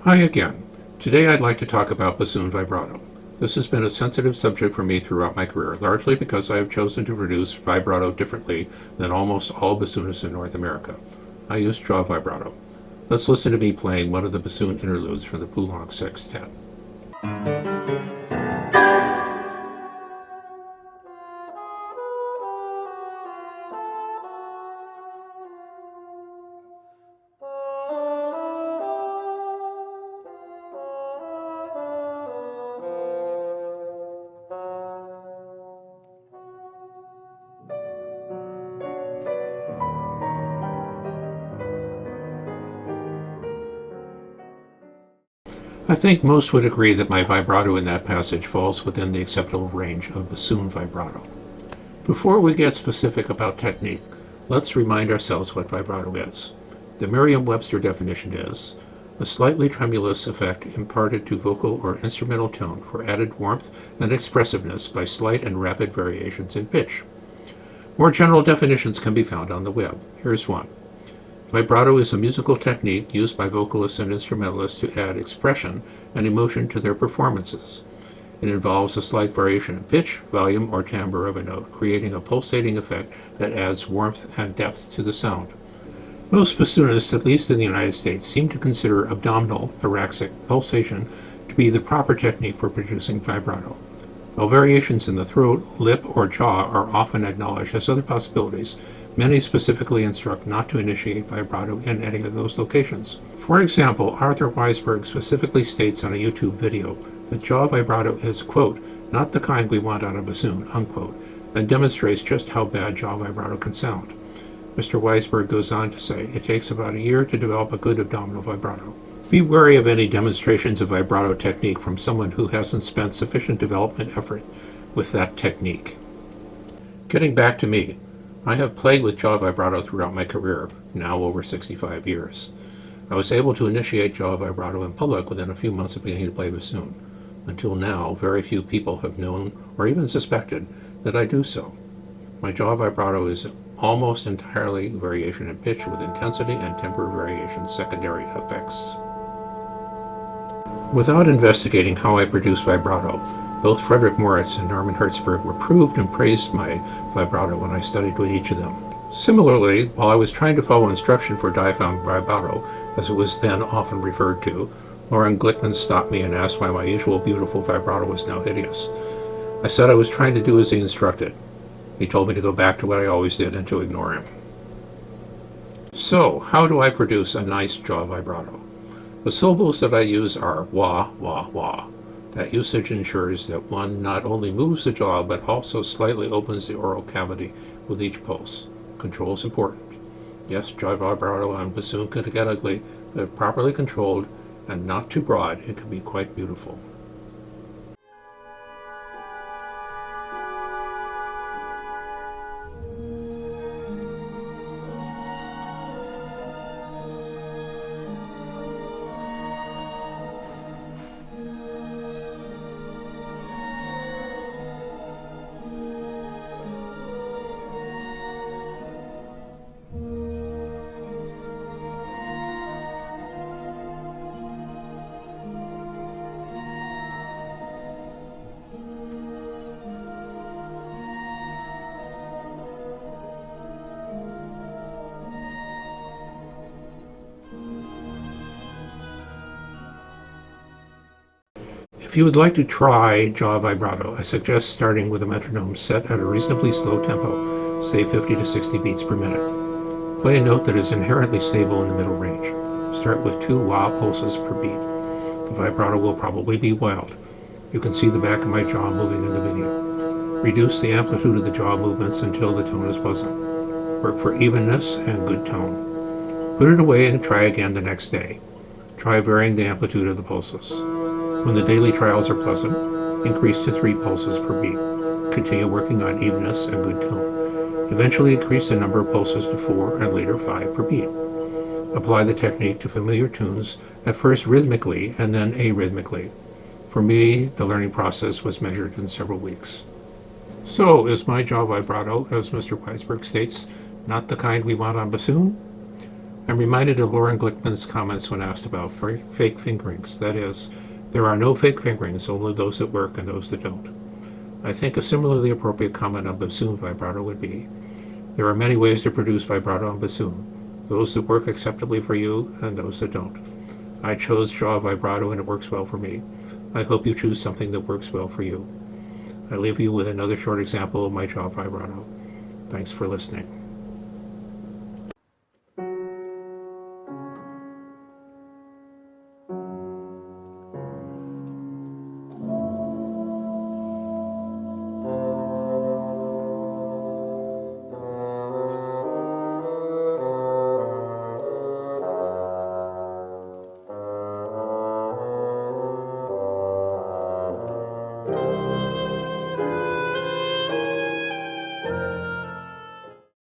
Hi again. Today I'd like to talk about bassoon vibrato. This has been a sensitive subject for me throughout my career, largely because I have chosen to produce vibrato differently than almost all bassoonists in North America. I use jaw vibrato. Let's listen to me playing one of the bassoon interludes from the Poulenc Sextet. I think most would agree that my vibrato in that passage falls within the acceptable range of bassoon vibrato. Before we get specific about technique, let's remind ourselves what vibrato is. The Merriam-Webster definition is a slightly tremulous effect imparted to vocal or instrumental tone for added warmth and expressiveness by slight and rapid variations in pitch. More general definitions can be found on the web. Here's one. Vibrato is a musical technique used by vocalists and instrumentalists to add expression and emotion to their performances. It involves a slight variation in pitch, volume, or timbre of a note, creating a pulsating effect that adds warmth and depth to the sound. Most bassoonists, at least in the United States, seem to consider abdominal, thoracic pulsation to be the proper technique for producing vibrato. While variations in the throat, lip, or jaw are often acknowledged as other possibilities, many specifically instruct not to initiate vibrato in any of those locations. For example, Arthur Weisberg specifically states on a YouTube video that jaw vibrato is, quote, not the kind we want on a bassoon, unquote, and demonstrates just how bad jaw vibrato can sound. Mr. Weisberg goes on to say it takes about a year to develop a good abdominal vibrato. Be wary of any demonstrations of vibrato technique from someone who hasn't spent sufficient development effort with that technique. Getting back to me, I have played with jaw vibrato throughout my career, now over 65 years. I was able to initiate jaw vibrato in public within a few months of beginning to play bassoon. Until now, very few people have known or even suspected that I do so. My jaw vibrato is almost entirely variation in pitch with intensity and timbre variation secondary effects. Without investigating how I produce vibrato, both Frederick Moritz and Norman Hertzberg reproved and praised my vibrato when I studied with each of them. Similarly, while I was trying to follow instruction for diaphragm vibrato, as it was then often referred to, Loren Glickman stopped me and asked why my usual beautiful vibrato was now hideous. I said I was trying to do as he instructed. He told me to go back to what I always did and to ignore him. So, how do I produce a nice jaw vibrato? The syllables that I use are wah, wah, wah. That usage ensures that one not only moves the jaw, but also slightly opens the oral cavity with each pulse. Control is important. Yes, jaw vibrato on bassoon can get ugly, but if properly controlled and not too broad, it can be quite beautiful. If you would like to try jaw vibrato, I suggest starting with a metronome set at a reasonably slow tempo, say 50 to 60 beats per minute. Play a note that is inherently stable in the middle range. Start with 2 wah pulses per beat. The vibrato will probably be wild. You can see the back of my jaw moving in the video. Reduce the amplitude of the jaw movements until the tone is pleasant. Work for evenness and good tone. Put it away and try again the next day. Try varying the amplitude of the pulses. When the daily trials are pleasant, increase to 3 pulses per beat. Continue working on evenness and good tone. Eventually increase the number of pulses to 4 and later 5 per beat. Apply the technique to familiar tunes, at first rhythmically and then arrhythmically. For me, the learning process was measured in several weeks. So, is my jaw vibrato, as Mr. Weisberg states, not the kind we want on bassoon? I'm reminded of Lauren Glickman's comments when asked about fake fingerings. That is, there are no fake fingerings, only those that work and those that don't. I think a similarly appropriate comment on bassoon vibrato would be, there are many ways to produce vibrato on bassoon, those that work acceptably for you and those that don't. I chose jaw vibrato and it works well for me. I hope you choose something that works well for you. I leave you with another short example of my jaw vibrato. Thanks for listening.